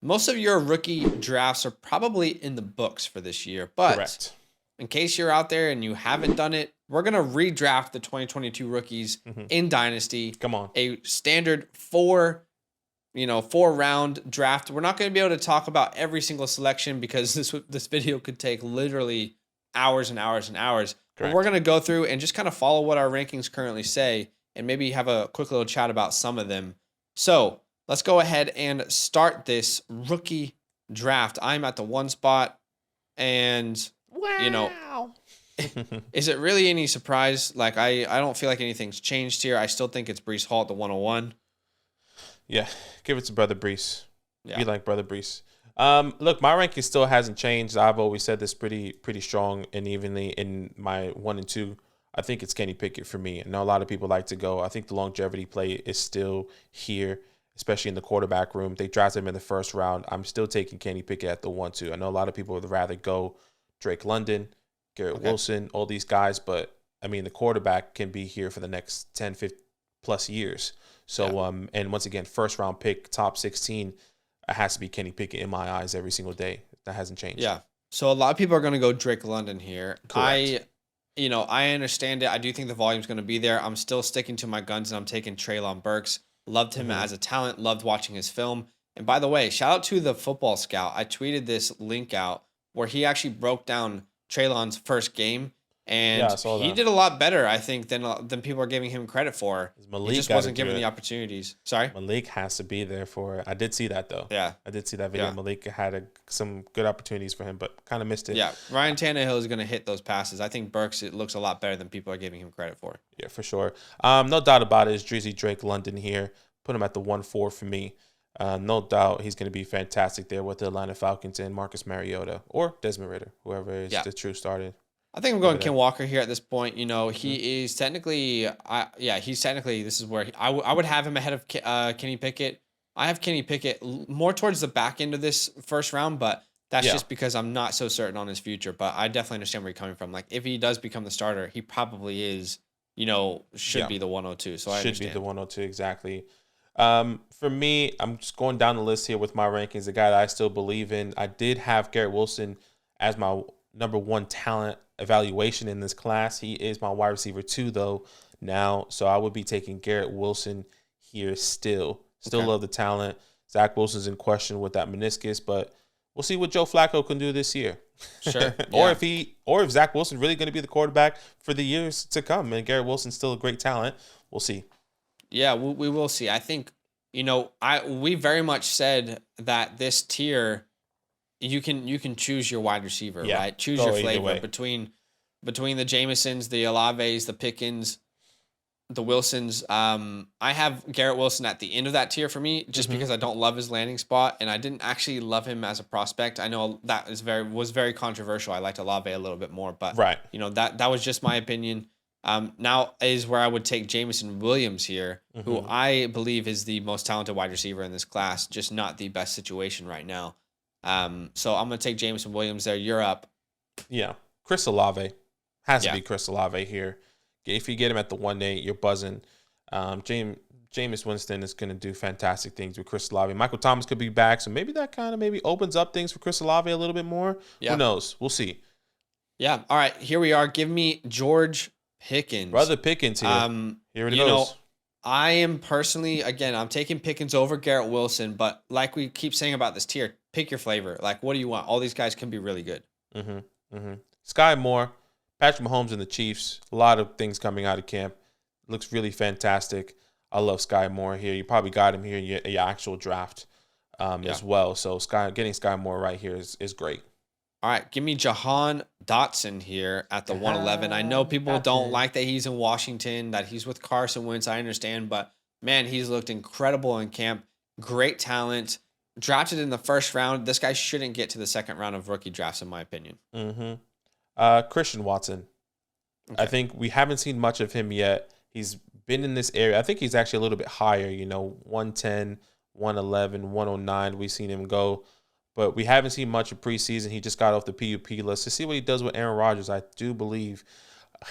most of your rookie drafts are probably in the books for this year. But Correct. in case you're out there and you haven't done it, we're going to redraft the 2022 rookies in Dynasty. Come on. A standard four-round draft. We're not going to be able to talk about every single selection because this video could take literally hours and hours and hours. But we're going to go through and just kind of follow what our rankings currently say and maybe have a quick little chat about some of them. So let's go ahead and start this rookie draft. I'm at the 1 spot, and is it really any surprise? Like I don't feel like anything's changed here. I still think it's Breece Hall at the 101. Yeah, give it to Brother Breece. Yeah. Be like Brother Breece. Look, my ranking still hasn't changed. I've always said this pretty strong and evenly in my 1 and 2. I think it's Kenny Pickett for me. I know a lot of people like to go. I think the longevity play is still here, especially in the quarterback room. They drafted him in the first round. I'm still taking Kenny Pickett at the 1-2. I know a lot of people would rather go Drake London, Garrett Wilson, all these guys, but I mean, the quarterback can be here for the next 10, 15 plus years. So, and once again, first round pick, top 16, it has to be Kenny Pickett in my eyes every single day. That hasn't changed. Yeah. So a lot of people are going to go Drake London here. Correct. I understand it. I do think the volume's going to be there. I'm still sticking to my guns, and I'm taking Treylon Burks. Loved him as a talent. Loved watching his film. And by the way, shout out to the Football Scout. I tweeted this link out where he actually broke down Treylon's first game. And he did a lot better, I think, than people are giving him credit for. He just wasn't given the opportunities. Sorry? Malik has to be there for it. I did see that, though. Yeah. I did see that video. Yeah. Malik had some good opportunities for him, but kind of missed it. Yeah. Ryan Tannehill is going to hit those passes. I think Burks, it looks a lot better than people are giving him credit for. Yeah, for sure. No doubt about it. It's Drizzy Drake London here. Put him at the 1-4 for me. No doubt he's going to be fantastic there with the Atlanta Falcons and Marcus Mariota or Desmond Ridder, whoever is the true starter. I think I'm going Ken Walker here at this point. He is technically, this is where I would have him ahead of Kenny Pickett. I have Kenny Pickett more towards the back end of this first round, but that's just because I'm not so certain on his future. But I definitely understand where you're coming from. Like, if he does become the starter, he probably is, should be the 102. So I understand. Should be the 102, exactly. For me, I'm just going down the list here with my rankings, the guy that I still believe in. I did have Garrett Wilson as my number 1 talent evaluation in this class. He is my wide receiver 2, though, now. So I would be taking Garrett Wilson here still. Love the talent. Zach Wilson's in question with that meniscus, but we'll see what Joe Flacco can do this year. Sure. or if Zach Wilson really going to be the quarterback for the years to come, and Garrett Wilson's still a great talent. We'll see. Yeah, we will see. I think, we very much said that this tier, you can choose your wide receiver, right? Choose your flavor between the Jamesons, the Olaves, the Pickens, the Wilsons. I have Garrett Wilson at the end of that tier for me, just because I don't love his landing spot, and I didn't actually love him as a prospect. I know that was very controversial. I liked Olave a little bit more, but that was just my opinion. Now is where I would take Jameson Williams here, who I believe is the most talented wide receiver in this class, just not the best situation right now. So I'm going to take Jameson Williams there. You're up. Yeah. Chris Olave. Has to be Chris Olave here. If you get him at the 1-8, you're buzzing. Jameis Winston is going to do fantastic things with Chris Olave. Michael Thomas could be back, so maybe that kind of opens up things for Chris Olave a little bit more. Yeah. Who knows? We'll see. Yeah. All right. Here we are. Give me George Pickens. Brother Pickens here. Here it goes. I am personally, again, I'm taking Pickens over Garrett Wilson, but like we keep saying about this tier, pick your flavor. Like, what do you want? All these guys can be really good. Sky Moore, Patrick Mahomes and the Chiefs. A lot of things coming out of camp. Looks really fantastic. I love Sky Moore here. You probably got him here in your actual draft as well. So getting Sky Moore right here is great. All right, give me Jahan Dotson here at the 111. I know people don't like that he's in Washington, that he's with Carson Wentz. I understand, but man, he's looked incredible in camp. Great talent. Drafted in the first round. This guy shouldn't get to the second round of rookie drafts, in my opinion. Christian Watson. Okay. I think we haven't seen much of him yet. He's been in this area. I think he's actually a little bit higher, 110, 111, 109. We've seen him go. But we haven't seen much of preseason. He just got off the PUP list. To see what he does with Aaron Rodgers, I do believe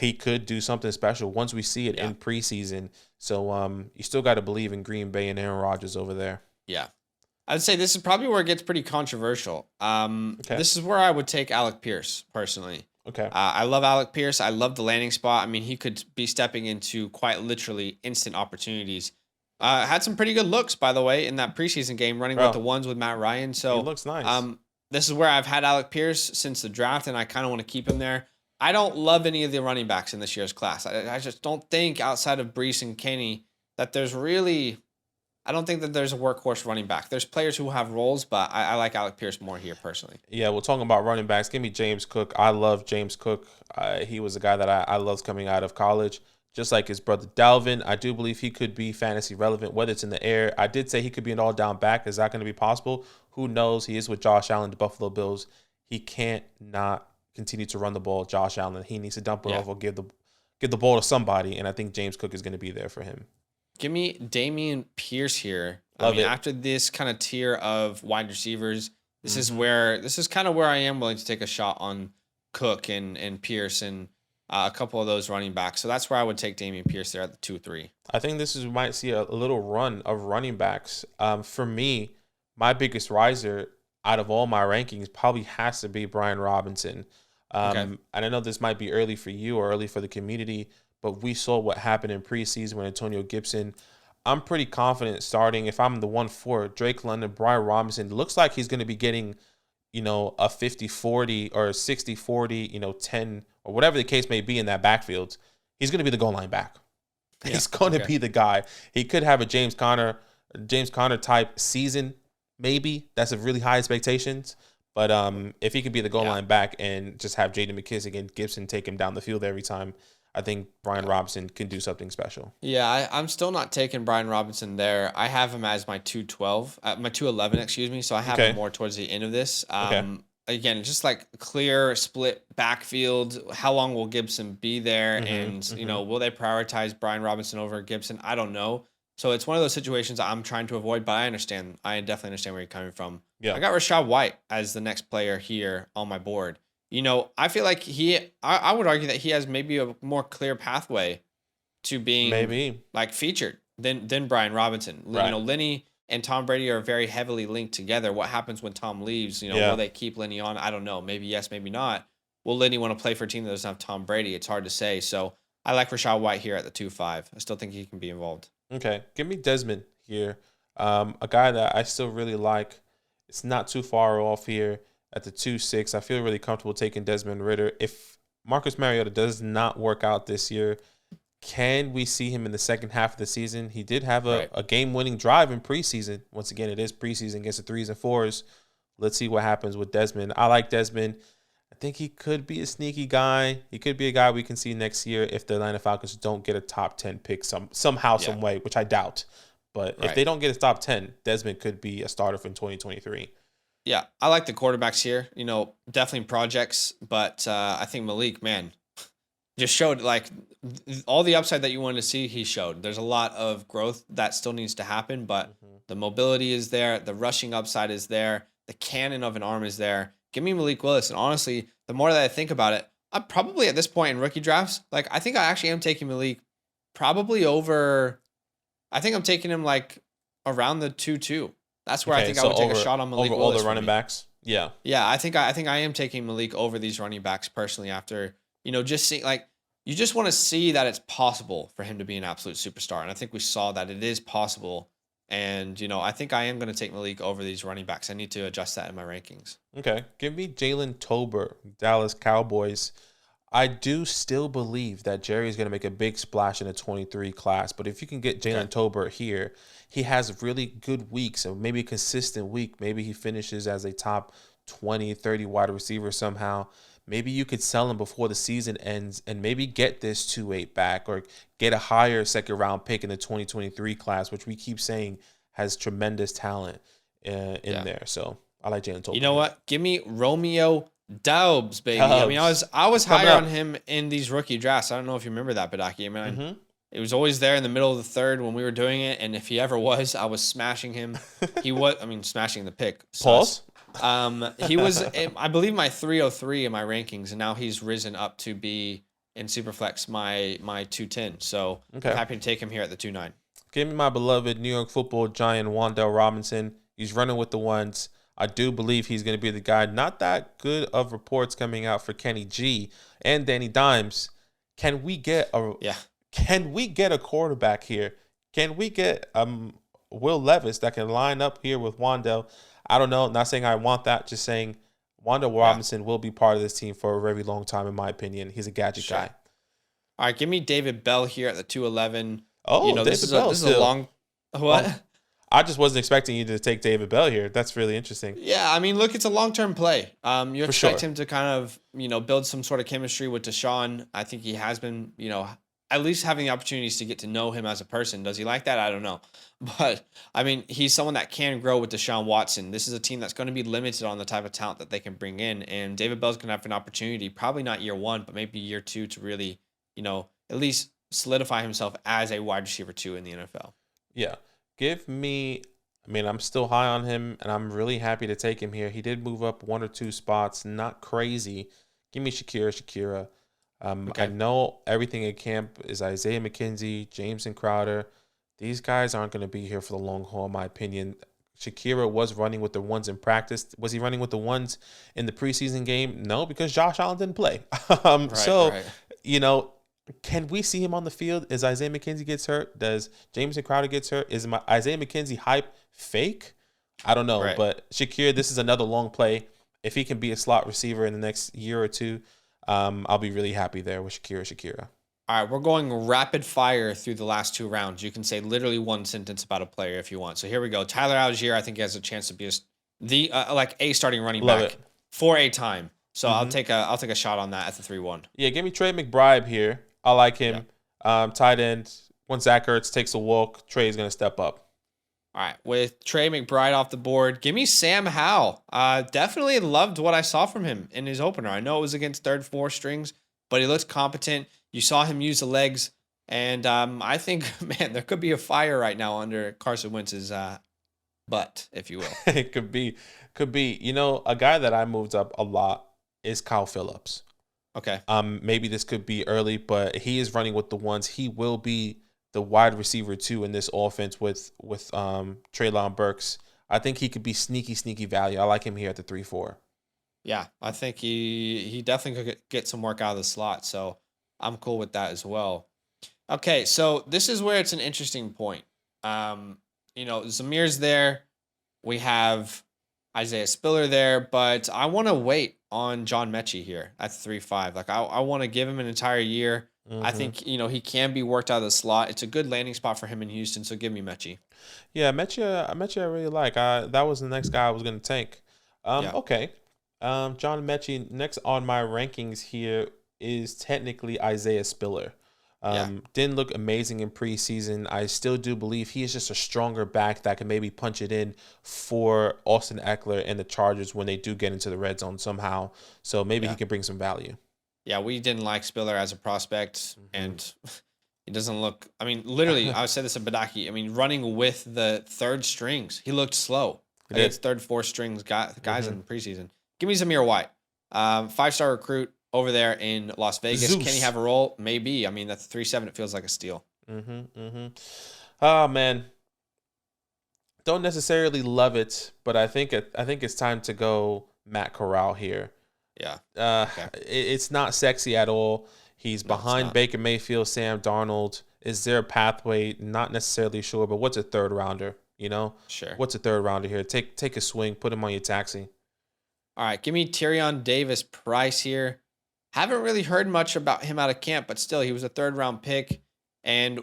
he could do something special once we see it in preseason. So you still got to believe in Green Bay and Aaron Rodgers over there. Yeah. I'd say this is probably where it gets pretty controversial. This is where I would take Alec Pierce personally. Okay. I love Alec Pierce. I love the landing spot. I mean, he could be stepping into quite literally instant opportunities. Had some pretty good looks, by the way, in that preseason game, running with the ones with Matt Ryan. So he looks nice. This is where I've had Alec Pierce since the draft, and I kind of want to keep him there. I don't love any of the running backs in this year's class. I just don't think outside of Breece and Kenny that there's really. I don't think that there's a workhorse running back. There's players who have roles, but I like Alec Pierce more here personally. Yeah, we're talking about running backs. Give me James Cook. I love James Cook. He was a guy that I loved coming out of college, just like his brother Dalvin. I do believe he could be fantasy relevant, whether it's in the air. I did say he could be an all-down back. Is that going to be possible? Who knows? He is with Josh Allen, the Buffalo Bills. He can't not continue to run the ball, Josh Allen. He needs to dump it off or give the ball to somebody, and I think James Cook is going to be there for him. Give me Dameon Pierce here. After this kind of tier of wide receivers, this is kind of where I am willing to take a shot on Cook and Pierce and a couple of those running backs. So that's where I would take Dameon Pierce there at the 2-3. I think we might see a little run of running backs. For me, my biggest riser out of all my rankings probably has to be Brian Robinson. And I know this might be early for you or early for the community, but we saw what happened in preseason with Antonio Gibson. I'm pretty confident starting, if I'm the 1-4, Drake London, Brian Robinson, looks like he's going to be getting, a 50-40 or a 60-40, 10 or whatever the case may be in that backfield. He's going to be the goal line back. Yeah, he's going to be the guy. He could have a James Conner type season, maybe. That's a really high expectations. But if he could be the goal line back and just have J.D. McKissic and Gibson take him down the field every time, I think Brian Robinson can do something special. Yeah, I'm still not taking Brian Robinson there. I have him as my 211, excuse me. So I have him more towards the end of this. Again, just like clear split backfield. How long will Gibson be there? And, will they prioritize Brian Robinson over Gibson? I don't know. So it's one of those situations I'm trying to avoid, but I understand. I definitely understand where you're coming from. Yeah. I got Rachaad White as the next player here on my board. I feel like I would argue that he has maybe a more clear pathway to being featured than Brian Robinson. Right. Lenny and Tom Brady are very heavily linked together. What happens when Tom leaves? Will they keep Lenny on? I don't know. Maybe yes, maybe not. Will Lenny want to play for a team that doesn't have Tom Brady? It's hard to say. So I like Rachaad White here at the 2-5. I still think he can be involved. Okay. Give me Desmond here. A guy that I still really like. It's not too far off here. At the 2-6, I feel really comfortable taking Desmond Ridder. If Marcus Mariota does not work out this year, can we see him in the second half of the season? He did have a game-winning drive in preseason. Once again, it is preseason against the 3s and 4s. Let's see what happens with Desmond. I like Desmond. I think he could be a sneaky guy. He could be a guy we can see next year if the Atlanta Falcons don't get a top 10 pick somehow, some way, which I doubt. But if they don't get a top 10, Desmond could be a starter for 2023. Yeah, I like the quarterbacks here. Definitely projects, but I think Malik, man, just showed like all the upside that you wanted to see. He showed. There's a lot of growth that still needs to happen, but the mobility is there. The rushing upside is there. The cannon of an arm is there. Give me Malik Willis. And honestly, the more that I think about it, I'm probably at this point in rookie drafts, I think I actually am taking Malik probably over. I think I'm taking him around the 2-2. That's where I think I would take a shot on Malik over Willis all the running backs. Yeah. Yeah, I think I am taking Malik over these running backs personally after, just seeing you just want to see that it's possible for him to be an absolute superstar. And I think we saw that it is possible. And, I think I am going to take Malik over these running backs. I need to adjust that in my rankings. Okay. Give me Jalen Tolbert, Dallas Cowboys. I do still believe that Jerry is going to make a big splash in the 23 class. But if you can get Jalen Tolbert here, he has really good weeks, or maybe a consistent week. Maybe he finishes as a top 20, 30 wide receiver somehow. Maybe you could sell him before the season ends and maybe get this 2-8 back or get a higher second-round pick in the 2023 class, which we keep saying has tremendous talent in there. So I like Jalen Tolbert. You know what? Give me Romeo Doubs, baby. I mean, I was higher on him in these rookie drafts. I don't know if you remember that, Badaki. I mean, it was always there in the middle of the third when we were doing it, and if he ever was, I was smashing him. Smashing the pick. Pause. He was, I believe, my 303 in my rankings, and now he's risen up to be in Superflex my 210. So I'm happy to take him here at the 2-9. Give me my beloved New York Football giant Wan'Dale Robinson. He's running with the ones. I do believe he's going to be the guy. Not that good of reports coming out for Kenny G and Danny Dimes. Can we get a quarterback here? Can we get Will Levis that can line up here with Wan'Dale? I don't know. Not saying I want that. Just saying Wan'Dale Robinson will be part of this team for a very long time, in my opinion. He's a gadget guy. All right, give me David Bell here at the 211. Oh, David Bell. This is a long. What? I just wasn't expecting you to take David Bell here. That's really interesting. Yeah, I mean, look, it's a long-term play. You expect him to kind of, build some sort of chemistry with Deshaun. I think he has been, at least having the opportunities to get to know him as a person. Does he like that? I don't know. But, I mean, he's someone that can grow with Deshaun Watson. This is a team that's going to be limited on the type of talent that they can bring in. And David Bell's going to have an opportunity, probably not year one, but maybe year two, to really, at least solidify himself as a wide receiver 2 in the NFL. Yeah. I'm still high on him, and I'm really happy to take him here. He did move up 1 or 2 spots. Not crazy. Give me Shakira. Okay. I know everything at camp is Isaiah McKenzie, Jameson Crowder. These guys aren't going to be here for the long haul, in my opinion. Shakira was running with the ones in practice. Was he running with the ones in the preseason game? No, because Josh Allen didn't play. Can we see him on the field? As Isaiah McKenzie gets hurt? Does Jameson Crowder gets hurt? Is my Isaiah McKenzie hype fake? I don't know. Right. But Shakira, this is another long play. If he can be a slot receiver in the next year or two, I'll be really happy there with Shakira. All right, we're going rapid fire through the last 2 rounds. You can say literally one sentence about a player if you want. So here we go. Tyler Algier, I think he has a chance to be a starting running back for a time. So I'll take a shot on that at the 3-1. Yeah, give me Trey McBride here. I like him. Yeah. Tight end. When Zach Ertz takes a walk, Trey is going to step up. All right. With Trey McBride off the board, give me Sam Howell. Definitely loved what I saw from him in his opener. I know it was against 3rd, 4th strings, but he looked competent. You saw him use the legs. And I think, man, there could be a fire right now under Carson Wentz's butt, if you will. It could be. A guy that I moved up a lot is Kyle Phillips. Okay. Maybe this could be early, but he is running with the ones. He will be the wide receiver 2 in this offense with Treylon Burks. I think he could be sneaky value. I like him here at the 3-4. Yeah, I think he definitely could get some work out of the slot. So I'm cool with that as well. Okay, so this is where it's an interesting point. Zamir's there. We have Isaiah Spiller there, but I want to wait on John Mechie here at 3-5. Like I want to give him an entire year. Mm-hmm. I think, he can be worked out of the slot. It's a good landing spot for him in Houston, so give me Mechie. Yeah, Mechie I really like. That was the next guy I was going to take. Okay. John Mechie, next on my rankings here is technically Isaiah Spiller. Didn't look amazing in preseason. I still do believe he is just a stronger back that can maybe punch it in for Austin Eckler and the Chargers when they do get into the red zone somehow. So maybe he can bring some value. Yeah, we didn't like Spiller as a prospect, and he doesn't look. I mean, literally, I said this at Badaki. I mean, running with the 3rd strings, he looked slow against 3rd, 4th strings guys in the preseason. Give me Zamir White, 5-star recruit over there in Las Vegas. Zeus. Can he have a role? Maybe. I mean, that's 3-7. It feels like a steal. Oh man, don't necessarily love it, but I think it's time to go Matt Corral here. Yeah. Okay. It's not sexy at all. He's behind Baker Mayfield, Sam Darnold. Is there a pathway? Not necessarily sure, but what's a 3rd rounder? Sure. What's a 3rd rounder here? Take a swing, put him on your taxi. All right, give me Tyrion Davis Price here. Haven't really heard much about him out of camp, but still, he was a 3rd round pick. And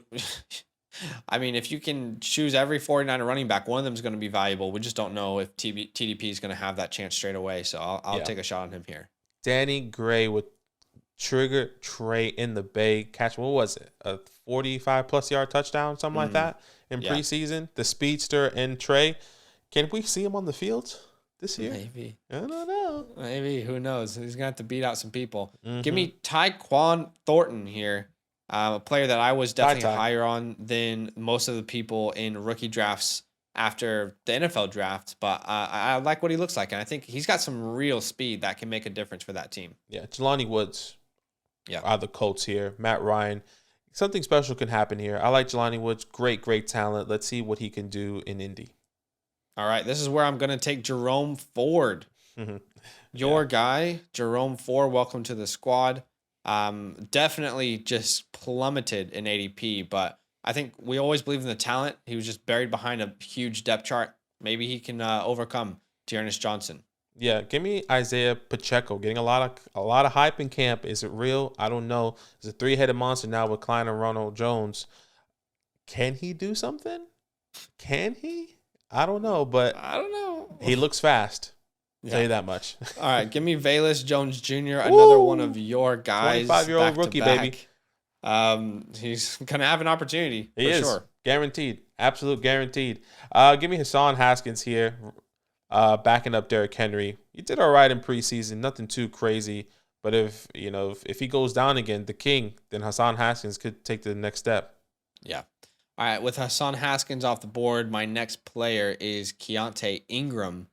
I mean, if you can choose every 49er running back, one of them is going to be valuable. We just don't know if TDP is going to have that chance straight away. So I'll take a shot on him here. Danny Gray with trigger Trey in the Bay. Catch, what was it? A 45-plus yard touchdown, something like that in preseason. The speedster and Trey. Can we see him on the field this year? Maybe. I don't know. Maybe. Who knows? He's going to have to beat out some people. Give me Tyquan Thornton here. A player that I was definitely higher on than most of the people in rookie drafts after the NFL draft, but I like what he looks like, and I think he's got some real speed that can make a difference for that team. Yeah, Jelani Woods are the Colts here. Matt Ryan, something special can happen here. I like Jelani Woods. Great talent. Let's see what he can do in Indy. All right, this is where I'm going to take Jerome Ford. Your guy, Jerome Ford, welcome to the squad. Definitely just plummeted in ADP, but I think we always believe in the talent. He was just buried behind a huge depth chart. Maybe he can overcome Dearness Johnson. Yeah, give me Isaiah Pacheco. Getting a lot of hype in camp. Is it real? I don't know. There's a 3-headed monster now with Klein and Ronald Jones. Can he do something? Can he? I don't know, but I don't know. He looks fast. Tell you that much. All right, give me Velus Jones Jr., another one of your guys. 25-year-old rookie, baby. He's going to have an opportunity for sure. Guaranteed. Absolute guaranteed. Give me Hassan Haskins here, backing up Derrick Henry. He did all right in preseason, nothing too crazy. But if he goes down again, the king, then Hassan Haskins could take the next step. Yeah. All right, with Hassan Haskins off the board, my next player is Keontae Ingram.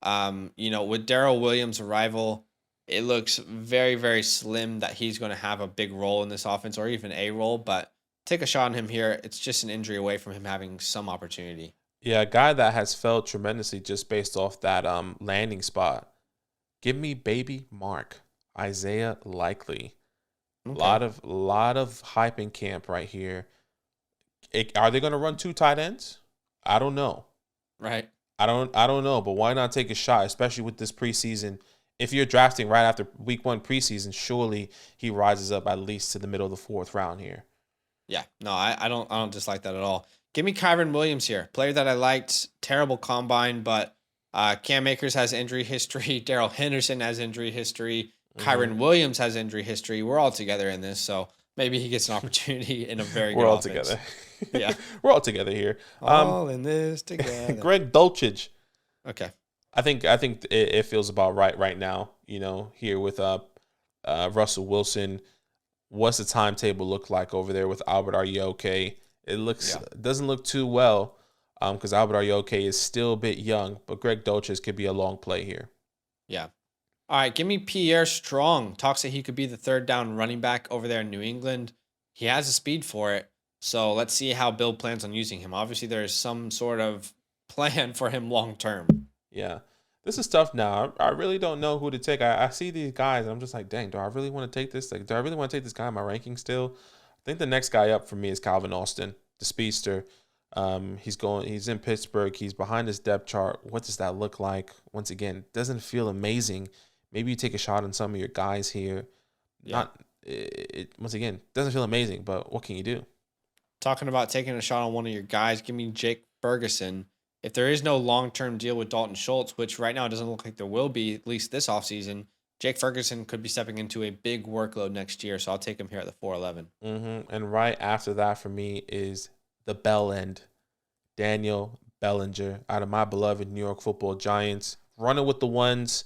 With Darrell Williams' arrival, it looks very, very slim that he's going to have a big role in this offense or even a role, but take a shot on him here. It's just an injury away from him having some opportunity. Yeah, a guy that has fell tremendously just based off that landing spot. Give me baby Mark, Isaiah Likely. Okay. A lot of hype in camp right here. Are they going to run 2 tight ends? I don't know. Right. I don't know, but why not take a shot, especially with this preseason? If you're drafting right after week 1 preseason, surely he rises up at least to the middle of the 4th round here. Yeah, no, I don't dislike that at all. Give me Kyren Williams here, player that I liked. Terrible combine, but Cam Akers has injury history. Darrell Henderson has injury history. Kyren Williams has injury history. We're all together in this, so maybe he gets an opportunity in a very good offense. We're all together. Yeah, we're all together here. All in this together. Greg Dulcich. Okay. I think it feels about right now. Here with Russell Wilson. What's the timetable look like over there with Albert Ayoke? It doesn't look too well because Albert Ayoke is still a bit young, but Greg Dulcich could be a long play here. Yeah. All right, give me Pierre Strong. Talks that he could be the 3rd down running back over there in New England. He has the speed for it. So let's see how Bill plans on using him. Obviously, there's some sort of plan for him long term. Yeah. This is tough now. I really don't know who to take. I see these guys, and I'm just like, dang, do I really want to take this? Do I really want to take this guy in my ranking still? I think the next guy up for me is Calvin Austin, the speedster. He's in Pittsburgh. He's behind his depth chart. What does that look like? Once again, doesn't feel amazing. Maybe you take a shot on some of your guys here. Yeah. Once again, doesn't feel amazing, but what can you do? Talking about taking a shot on one of your guys, give me Jake Ferguson. If there is no long-term deal with Dalton Schultz, which right now it doesn't look like there will be, at least this offseason, Jake Ferguson could be stepping into a big workload next year, so I'll take him here at the 411. And right after that for me is the bell end, Daniel Bellinger, out of my beloved New York Football Giants, running with the ones.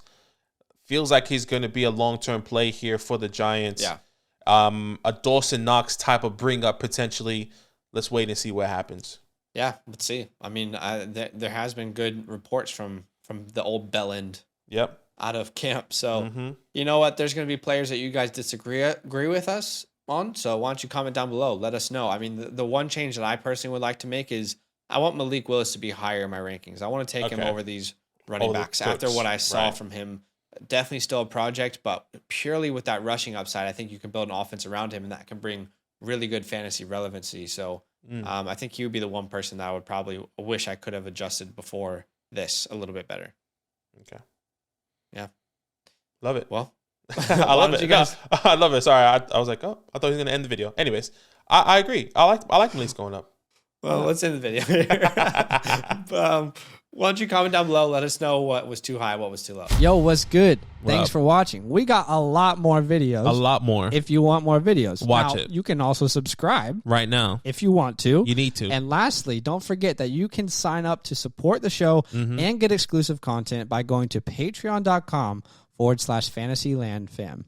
Feels like he's going to be a long-term play here for the Giants. Yeah. A Dawson Knox type of bring up potentially. Let's wait and see what happens. Yeah, let's see. I mean, there has been good reports from the old bell end. Yep. Out of camp. So, You know what? There's going to be players that you guys agree with us on. So why don't you comment down below? Let us know. I mean, the one change that I personally would like to make is I want Malik Willis to be higher in my rankings. I want to take him over these running backs after what I saw from him. Definitely still a project, but purely with that rushing upside, I think you can build an offense around him, and that can bring really good fantasy relevancy. So I think he would be the one person that I would probably wish I could have adjusted before this a little bit better. Okay. Yeah. Love it. Well, I love it. I love it. Sorry, I was like, oh, I thought he was going to end the video. Anyways, I agree. I like Malik's going up. Well, let's end the video here. Why don't you comment down below? Let us know what was too high, what was too low. Yo, what's good? Thanks for watching. We got a lot more videos. A lot more. If you want more videos. Watch it. You can also subscribe. Right now. If you want to. You need to. And lastly, don't forget that you can sign up to support the show and get exclusive content by going to patreon.com/fantasylandfam.